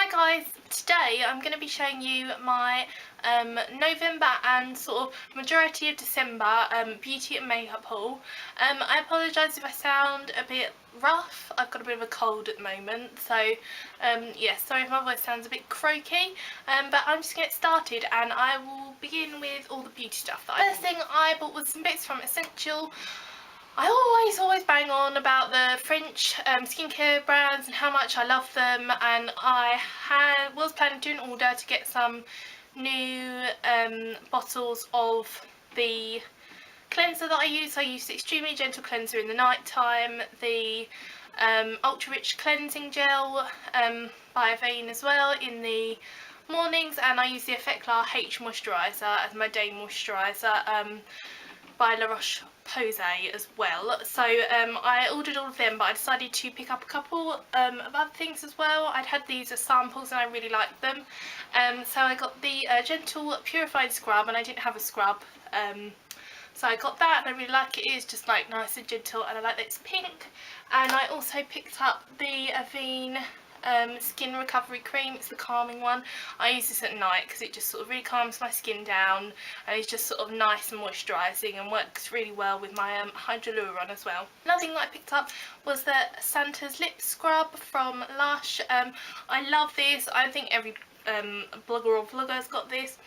Hi guys, today I'm going to be showing you my November and sort of majority of December beauty and makeup haul. I apologise if I sound a bit rough. I've got a bit of a cold at the moment, so yeah, sorry if my voice sounds a bit croaky, but I'm just going to get started and I will begin with all the beauty stuff that First thing I bought was some bits from Essential. I always bang on about the French skincare brands and how much I love them, and I was planning to do an order to get some new bottles of the cleanser that I use. I use the Extremely Gentle Cleanser in the night time, the Ultra Rich Cleansing Gel by Avène as well in the mornings, and I use the Effeclar H Moisturiser as my day moisturiser by La Roche-Posay as well. So I ordered all of them, but I decided to pick up a couple of other things as well. I'd had these as samples and I really liked them. So I got the Gentle Purified Scrub, and I didn't have a scrub. So I got that and I really like it. It is just like nice and gentle, and I like that it's pink. And I also picked up the Avène skin recovery cream. It's the calming one. I use this at night because it just sort of really calms my skin down, and it's just sort of nice and moisturising and works really well with my Hyaluron as well. Another thing that I picked up was the Santa's lip scrub from Lush. I love this. I think every blogger or vlogger's got this.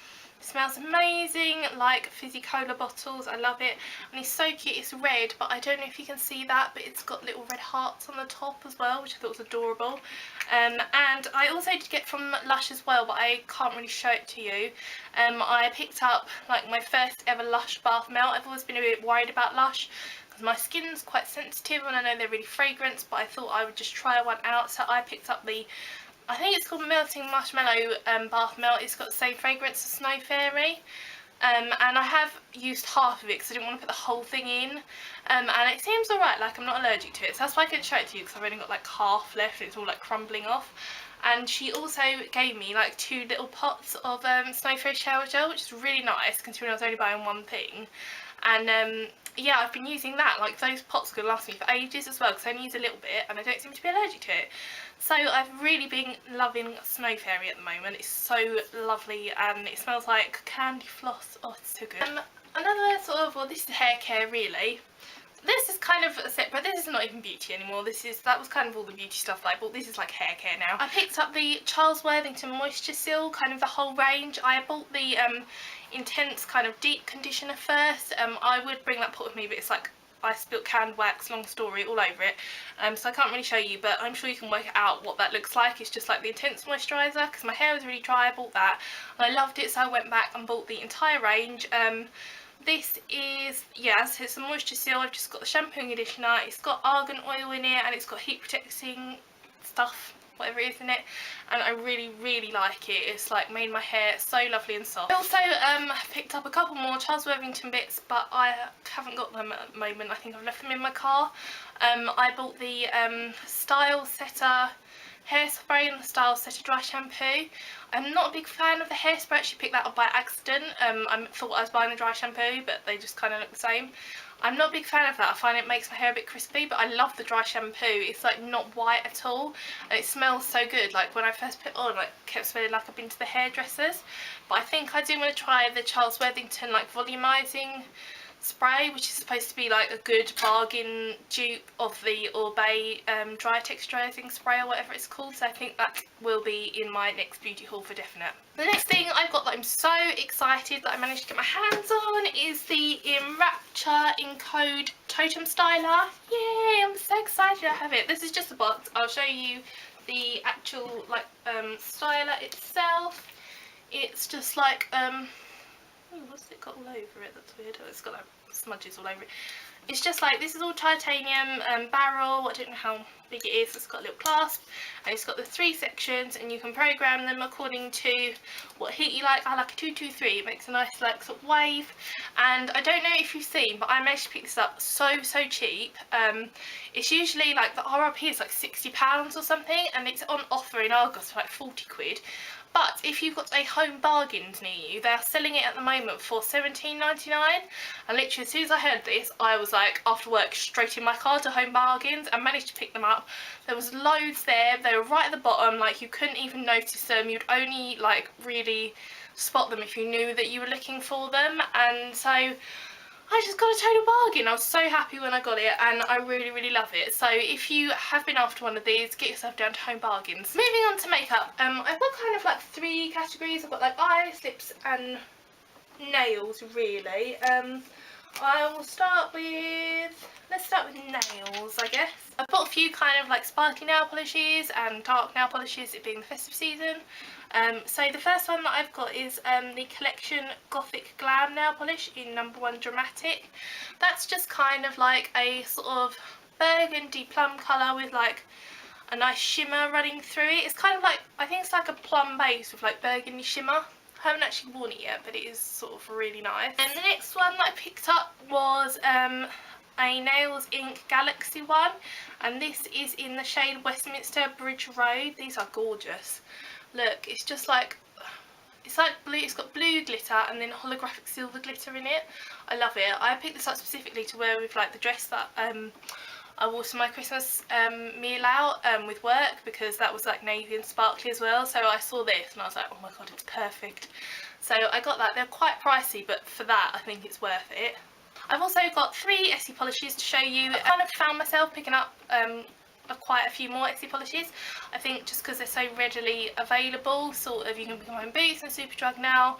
It smells amazing, like fizzy cola bottles. I love it, and it's so cute. It's red, but I don't know if you can see that, but it's got little red hearts on the top as well, which I thought was adorable. And I also did get from Lush as well, but I can't really show it to you. I picked up like my first ever Lush bath melt. I've always been a bit worried about Lush because my skin's quite sensitive and I know they're really fragrant, but I thought I would just try one out. So I picked up the, I think it's called Melting Marshmallow Bath Melt. It's got the same fragrance as Snow Fairy. And I have used half of it because I didn't want to put the whole thing in. And it seems alright, like I'm not allergic to it. So that's why I couldn't show it to you, because I've only got like half left and it's all like crumbling off. And she also gave me like 2 little pots of Snow Fairy shower gel, which is really nice considering I was only buying one thing. And yeah, I've been using that. Like those pots are going to last me for ages as well, because I only use a little bit and I don't seem to be allergic to it. So I've really been loving Snow Fairy at the moment. It's so lovely and it smells like candy floss. Oh, it's so good. Another sort of, well, this is hair care really. This is kind of a separate, this is not even beauty anymore. That was kind of all the beauty stuff that I bought. This is like hair care now. I picked up the Charles Worthington Moisture Seal, kind of the whole range. I bought the intense kind of deep conditioner first. I would bring that pot with me, but it's like I spilt canned wax, long story, all over it. So I can't really show you, but I'm sure you can work out what that looks like. It's just like the intense moisturiser, because my hair was really dry. I bought that and I loved it, so I went back and bought the entire range. This is, yeah, so it's a moisture seal. I've just got the shampoo and conditioner. It's got argan oil in it and it's got heat protecting stuff, whatever it is in it, and I really like it. It's like made my hair so lovely and soft. I also picked up a couple more Charles Worthington bits, but I haven't got them at the moment. I think I've left them in my car. I bought the Style Setter hairspray and the Style Setter dry shampoo. I'm not a big fan of the hairspray. I actually picked that up by accident. I thought I was buying the dry shampoo, but they just kind of look the same. I'm not a big fan of that. I find it makes my hair a bit crispy, but I love the dry shampoo. It's like not white at all and it smells so good. Like when I first put it on, I kept smelling like I've been to the hairdressers. But I think I do want to try the Charles Worthington like volumizing spray, which is supposed to be like a good bargain dupe of the Orbay dry texturizing spray or whatever it's called. So I think that will be in my next beauty haul for definite. The next thing I've got that I'm so excited that I managed to get my hands on is the Enrapture Encode Totem Styler. Yay, I'm so excited I have it. This is just a box. I'll show you the actual like styler itself. It's just like what's it got all over it? That's weird. Oh, it's got like smudges all over it. It's just like, this is all titanium barrel. I don't know how big it is. It's got a little clasp and it's got the 3 sections, and you can program them according to what heat you like. I like a 223. It makes a nice like sort of wave. And I don't know if you've seen, but I managed to pick this up so cheap. It's usually like the RRP is like £60 or something, and it's on offer in Argos for like 40 quid. But if you've got a Home Bargains near you, they are selling it at the moment for £17.99. And literally as soon as I heard this, I was like, after work, straight in my car to Home Bargains and managed to pick them up. There was loads there. They were right at the bottom, like you couldn't even notice them. You'd only like really spot them if you knew that you were looking for them. And so I just got a total bargain. I was so happy when I got it, and I really, really love it. So if you have been after one of these, get yourself down to Home Bargains. Moving on to makeup, I've got kind of like 3 categories. I've got like eyes, lips and nails really. I will start with, let's start with nails, I guess. I've bought a few kind of like sparkly nail polishes and dark nail polishes, it being the festive season. So the first one that I've got is the Collection Gothic Glam nail polish in number 1 Dramatic. That's just kind of like a sort of burgundy plum colour with like a nice shimmer running through it. It's kind of like, I think it's like a plum base with like burgundy shimmer. I haven't actually worn it yet, but it is sort of really nice. And the next one that I picked up was a Nails Inc Galaxy one, and this is in the shade Westminster Bridge Road. These are gorgeous. Look, it's just like, it's like blue, it's got blue glitter and then holographic silver glitter in it. I love it. I picked this up specifically to wear with like the dress that I wore to my Christmas meal out with work, because that was like navy and sparkly as well. So I saw this and I was like, oh my god, it's perfect. So I got that. They're quite pricey, but for that I think it's worth it. I've also got 3 Essie polishes to show you. I kind of found myself picking up quite a few more Essie polishes. I think just because they're so readily available, sort of you can become home Boots and Superdrug now,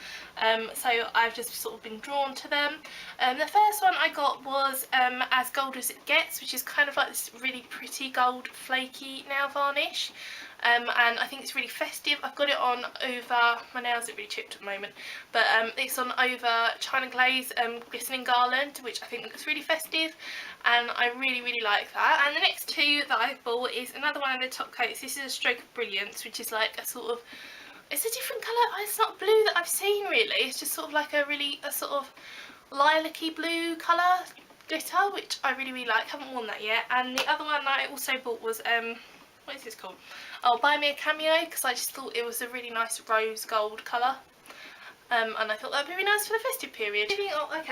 so I've just sort of been drawn to them. The first one I got was As Gold As It Gets, which is kind of like this really pretty gold flaky nail varnish. And I think it's really festive. I've got it on over, my nails are really chipped at the moment, but it's on over China Glaze Glistening Garland, which I think looks really festive, and I really, really like that. And the next 2 that I've bought is another one of the top coats. This is a Stroke of Brilliance, which is like a sort of, it's a different colour. It's not blue that I've seen really, it's just sort of like a sort of lilac-y blue colour glitter, which I really, really like. Haven't worn that yet. And the other one that I also bought was what is this called? Oh, Buy Me a Cameo, because I just thought it was a really nice rose gold colour. And I thought that would be really nice for the festive period.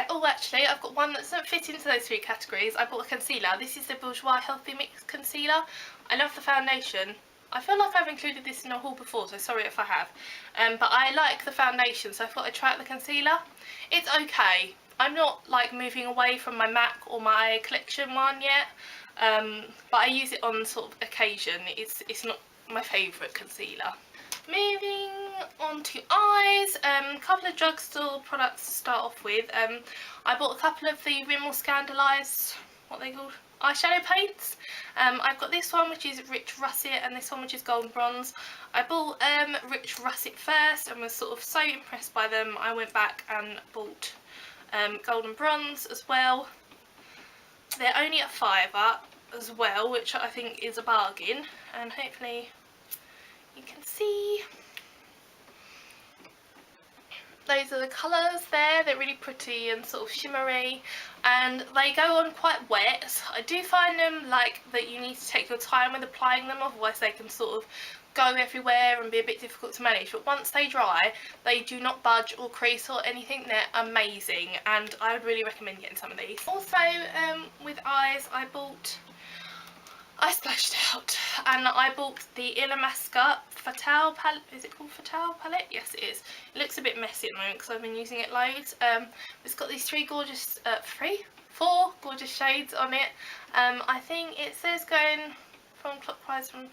Oh, actually, I've got one that doesn't fit into those 3 categories. I bought a concealer. This is the Bourjois Healthy Mix Concealer. I love the foundation. I feel like I've included this in a haul before, so sorry if I have. But I like the foundation, so I thought I'd try out the concealer. It's okay. I'm not like moving away from my MAC or my Collection one yet. But I use it on sort of occasion. It's not my favourite concealer. Moving on to eyes, a couple of drugstore products to start off with. I bought a couple of the Rimmel Scandalised, what are they called? Eyeshadow paints. I've got this one which is Rich Russet and this one which is Golden Bronze. I bought Rich Russet first and was sort of so impressed by them, I went back and bought Golden Bronze as well. They're only at £5 as well, which I think is a bargain, and hopefully you can see. Those are the colours there. They're really pretty and sort of shimmery, and they go on quite wet. I do find them like that you need to take your time with applying them, otherwise they can sort of go everywhere and be a bit difficult to manage, but once they dry they do not budge or crease or anything. They're amazing, and I would really recommend getting some of these. Also with eyes, I splashed out and I bought the Illamasqua Fatale palette. Is it called Fatale palette? Yes, it is. It looks a bit messy at the moment because I've been using it loads. It's got these 4 gorgeous shades on it. I think it says going from clockwise from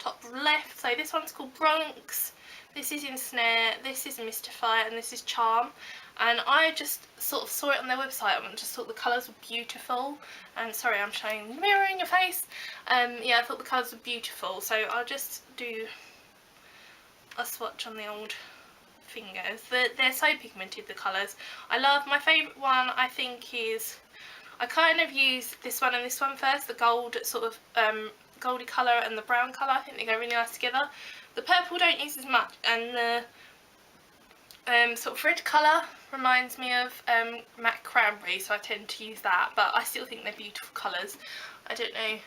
top left. So this one's called Bronx, this is Ensnare, this is Mystify, and this is Charm. And I just sort of saw it on their website and just thought the colours were beautiful. And sorry, I'm showing the mirror in your face. Yeah, I thought the colours were beautiful, so I'll just do a swatch on the old fingers. They're so pigmented, the colours. I love, my favourite one I think is, I kind of use this one and this one first, the gold sort of goldy colour and the brown colour. I think they go really nice together. The purple don't use as much, and the sort of red colour reminds me of MAC Cranberry, so I tend to use that, but I still think they're beautiful colours. I don't know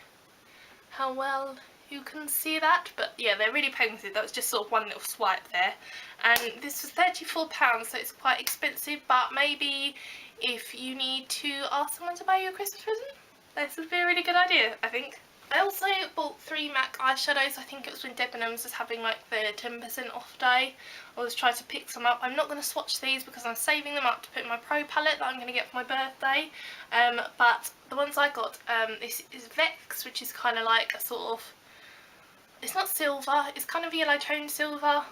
how well you can see that, but yeah, they're really painted. That was just sort of one little swipe there, and this was £34, so it's quite expensive, but maybe if you need to ask someone to buy you a Christmas present, this would be a really good idea, I think. I also bought 3 MAC eyeshadows. I think it was when Debenhams was having like the 10% off day. I was trying to pick some up. I'm not going to swatch these because I'm saving them up to put in my Pro palette that I'm going to get for my birthday. But the ones I got, this is Vex, which is kind of like a sort of, it's not silver, it's kind of yellow tone silver.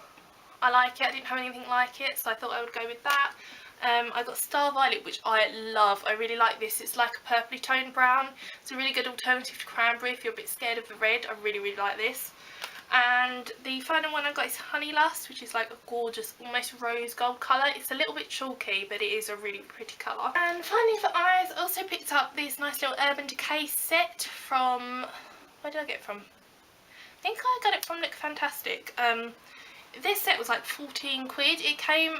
I like it. I didn't have anything like it, so I thought I would go with that. I got Star Violet, which I love. I really like this. It's like a purpley toned brown. It's a really good alternative to cranberry if you're a bit scared of the red. I really, really like this. And the final one I got is Honey Lust, which is like a gorgeous, almost rose gold colour. It's a little bit chalky, but it is a really pretty colour. And finally for eyes, I also picked up this nice little Urban Decay set from, where did I get it from? I think I got it from Look Fantastic. This set was like 14 quid. It came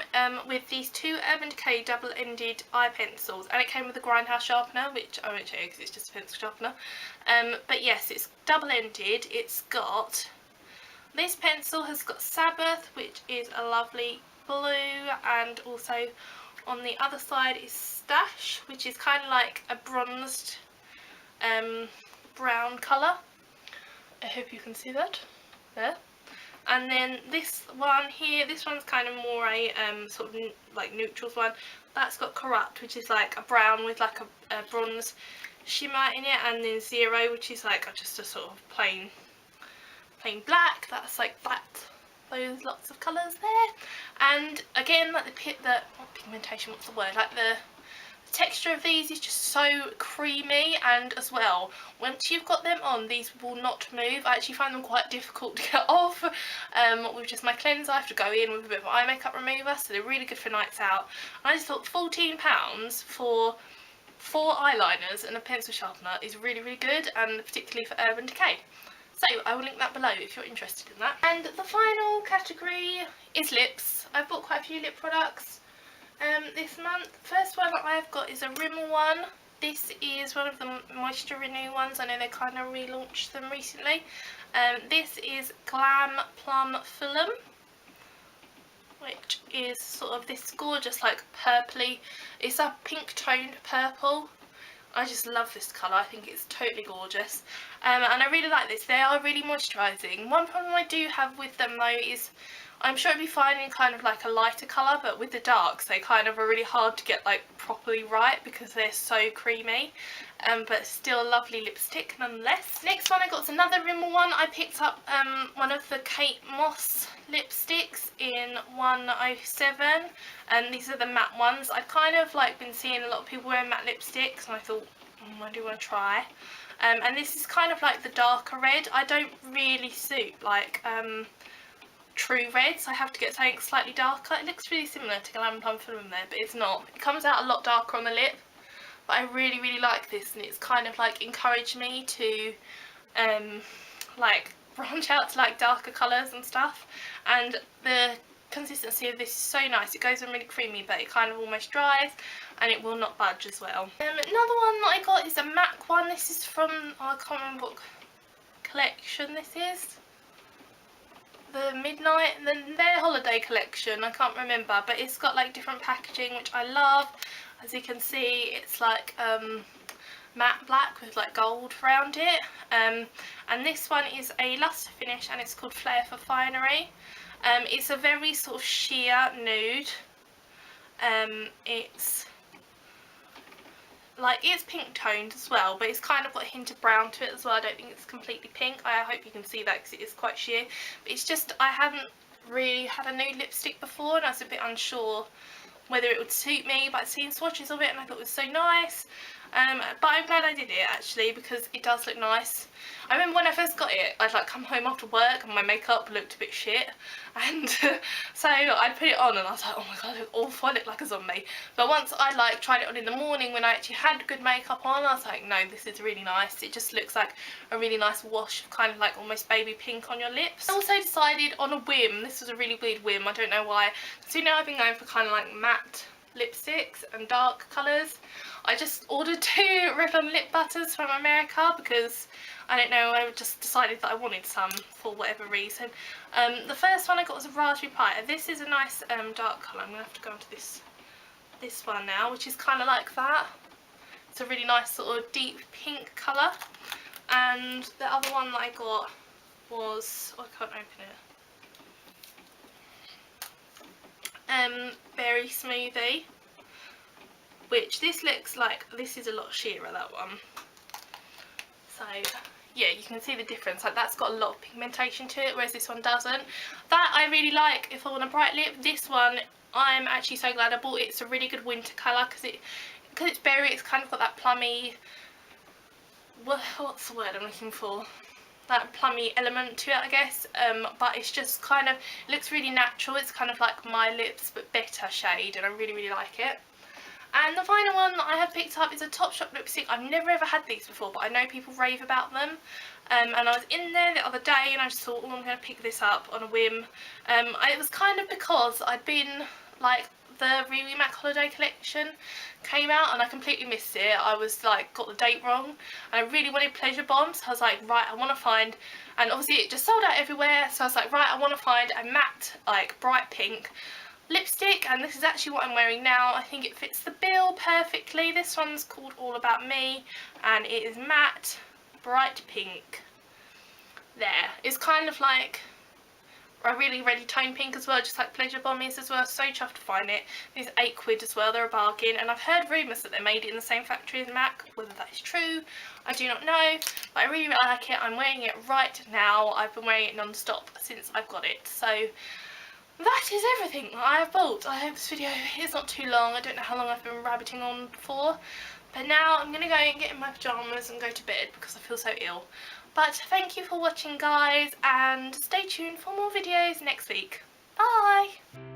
with these 2 Urban Decay double-ended eye pencils, and it came with a grindhouse sharpener, which I won't show you because it's just a pencil sharpener. But yes, it's double-ended. It's got, this pencil has got Sabbath, which is a lovely blue, and also on the other side is Stash, which is kind of like a bronzed brown colour. I hope you can see that there. And then this one here, this one's kind of more a sort of like neutrals one. That's got Corrupt, which is like a brown with like a bronze shimmer in it, and then Zero, which is like just a sort of plain black. That's like that. Those lots of colours there. And again, like the pigmentation, what's the word? Like the texture of these is just so creamy, and as well, once you've got them on, these will not move. I actually find them quite difficult to get off with just my cleanser. I have to go in with a bit of eye makeup remover, so they're really good for nights out. And I just thought £14 for 4 eyeliners and a pencil sharpener is really, really good, and particularly for Urban Decay. So I will link that below if you're interested in that. And the final category is lips. I've bought quite a few lip products this month. First one that I've got is a Rimmel one. This is one of the Moisture Renew ones. I know they kind of relaunched them recently. This is Glam Plum Fulham, which is sort of this gorgeous like purpley, it's a pink toned purple. I just love this colour. I think it's totally gorgeous, and I really like this. They are really moisturising. One problem I do have with them though is I'm sure it'd be fine in kind of like a lighter colour, but with the darks they kind of are really hard to get like properly right because they're so creamy, but still a lovely lipstick nonetheless. Next one I got is another Rimmel one. I picked up one of the Kate Moss lipsticks in 107, and these are the matte ones. I've kind of like been seeing a lot of people wearing matte lipsticks, and I thought I do want to try. And this is kind of like the darker red. I don't really suit like true reds. I have to get something slightly darker. It looks really similar to Glam Plum Fulham there, but it's not. It comes out a lot darker on the lip, but I really, really like this, and it's kind of like encouraged me to like branch out to like darker colours and stuff. And the consistency of this is so nice. It goes on really creamy, but it kind of almost dries, and it will not budge as well. Another one that I got is a MAC one. This is from, I can't remember what collection this is. The Midnight, their holiday collection, I can't remember, but it's got like different packaging which I love. As you can see, it's like matte black with like gold around it, and this one is a luster finish, and it's called Flair for Finery. It's a very sort of sheer nude. It's pink toned as well, but it's kind of got a hint of brown to it as well. I don't think it's completely pink. I hope you can see that because it is quite sheer. But it's just, I hadn't really had a nude lipstick before, and I was a bit unsure whether it would suit me, but I'd seen swatches of it and I thought it was so nice. But I'm glad I did it actually, because it does look nice. I remember when I first got it, I'd like come home after work and my makeup looked a bit shit, and so I'd put it on and I was like, oh my god, I look awful, I look like a zombie. But once I like tried it on in the morning when I actually had good makeup on, I was like, no, this is really nice. It just looks like a really nice wash of kind of like almost baby pink on your lips. I also decided on a whim, this was a really weird whim, I don't know why, so now I've been going for kind of like matte lipsticks and dark colours. I just ordered 2 Revlon lip butters from America because, I don't know, I just decided that I wanted some for whatever reason. The first one I got was a Raspberry Pi. This is a nice dark colour. I'm going to have to go into this one now, which is kind of like that. It's a really nice sort of deep pink colour. And the other one that I got was, oh, I can't open it. Berry Smoothie, which this looks like, this is a lot sheerer, that one. So yeah, you can see the difference. Like, that's got a lot of pigmentation to it, whereas this one doesn't. That I really like if I want a bright lip. This one, I'm actually so glad I bought it. It's a really good winter colour because it's berry. It's kind of got that plummy, what's the word I'm looking for? That plummy element to it, I guess. But it's just kind of, it looks really natural. It's kind of like my lips but better shade, and I really, really like it. And the final one that I have picked up is a Topshop lipstick. I've never ever had these before, but I know people rave about them. And I was in there the other day and I just thought, oh, I'm going to pick this up on a whim. It was kind of because I'd been, like, the Riri Mac holiday collection came out and I completely missed it. I was like, got the date wrong, and I really wanted Pleasure Bomb, so I was like, right, I want to find, and obviously it just sold out everywhere, so I was like, right, I want to find a matte, like, bright pink lipstick, and this is actually what I'm wearing now. I think it fits the bill perfectly. This one's called All About Me, and it is matte, bright pink. There. It's kind of like a really reddy tone pink as well, just like Pleasure Bomb is as well. So chuffed to find it. These are £8 as well, they're a bargain, and I've heard rumours that they made it in the same factory as MAC. Whether that is true, I do not know, but I really, really like it. I'm wearing it right now. I've been wearing it non-stop since I've got it. So that is everything that I have bought. I hope this video is not too long. I don't know how long I've been rabbiting on for, but now I'm going to go and get in my pyjamas and go to bed because I feel so ill. But thank you for watching, guys, and stay tuned for more videos next week. Bye!